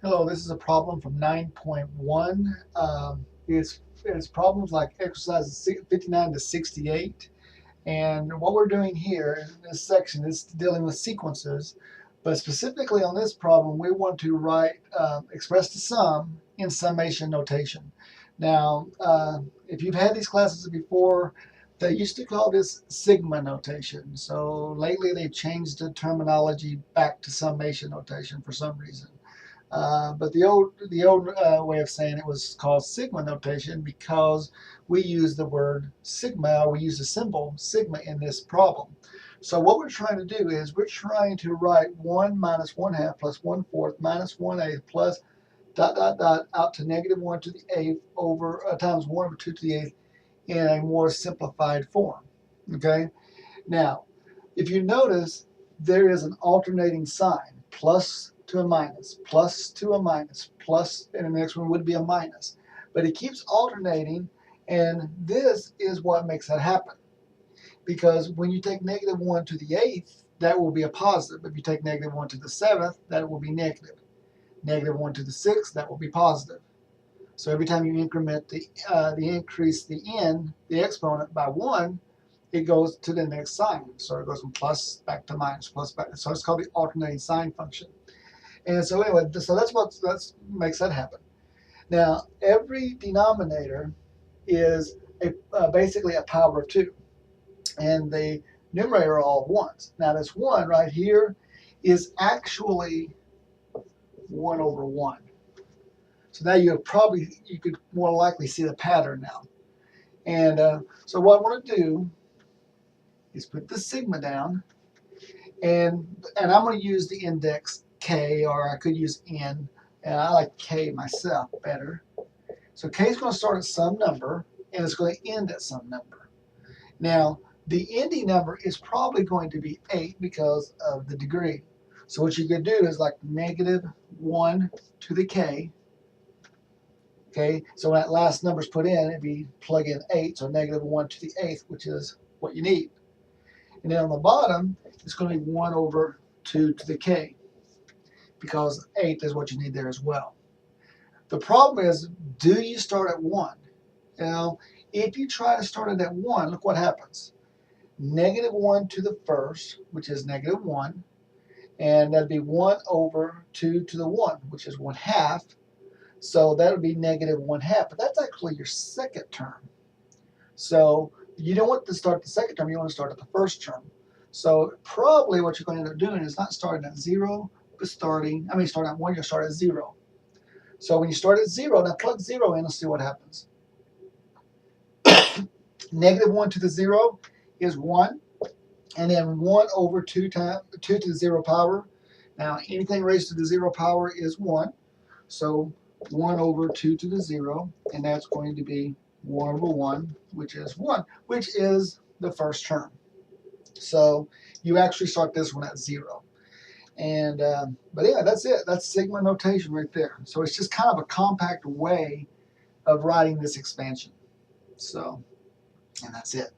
Hello, this is a problem from 9.1. It's problems like exercises 59 to 68. And what we're doing here in this section is dealing with sequences. But specifically on this problem, we want to express the sum in summation notation. Now, if you've had these classes before, they used to call this sigma notation. So lately they've changed the terminology back to summation notation for some reason. But the old way of saying it was called sigma notation because we use the word sigma, or we use the symbol sigma in this problem. So what we're trying to do is we're trying to write 1 minus 1/2 plus 1/4 minus 1/8 plus dot dot dot out to negative 1 to the 8th over times 1 over 2 to the 8th in a more simplified form. Okay. Now, if you notice, there is an alternating sign, plus to a minus, plus to a minus, plus, and the next one would be a minus. But it keeps alternating, and this is what makes that happen. Because when you take negative 1 to the 8th, that will be a positive. If you take negative 1 to the 7th, that will be negative. Negative 1 to the 6th, that will be positive. So every time you increment the increase the exponent by 1, it goes to the next sign. So it goes from plus back to minus, plus back. So it's called the alternating sign function. And so anyway, so that's makes that happen. Now every denominator is basically a power of 2, and the numerator are all ones. Now this 1 right here is actually 1 over 1. So now you could more likely see the pattern now. And so what I want to do is put the sigma down, and I'm going to use the index k, or I could use n, and I like k myself better. So k is going to start at some number, and it's going to end at some number. Now, the ending number is probably going to be 8 because of the degree. So what you could do is like negative 1 to the k. Okay, so when that last number is put in, if you plug in 8, so negative 1 to the 8th, which is what you need. And then on the bottom, it's going to be 1 over 2 to the k, because 8 is what you need there as well. The problem is, do you start at 1? If you try to start it at 1, look what happens. Negative 1 to the first, which is negative 1, and that'd be 1 over 2 to the 1, which is 1/2. So that would be negative 1/2, but that's actually your second term. So you don't want to start the second term, you want to start at the first term. So probably what you're going to end up doing is not starting at 0, but starting at 1, you'll start at 0. So when you start at 0, now plug 0 in and see what happens. Negative 1 to the 0 is 1, and then 1 over 2 to the 0 power. Now anything raised to the 0 power is 1. So 1 over 2 to the 0, and that's going to be 1 over 1, which is 1, which is the first term. So you actually start this one at 0. And but yeah, that's it. That's sigma notation right there. So it's just kind of a compact way of writing this expansion. So, and that's it.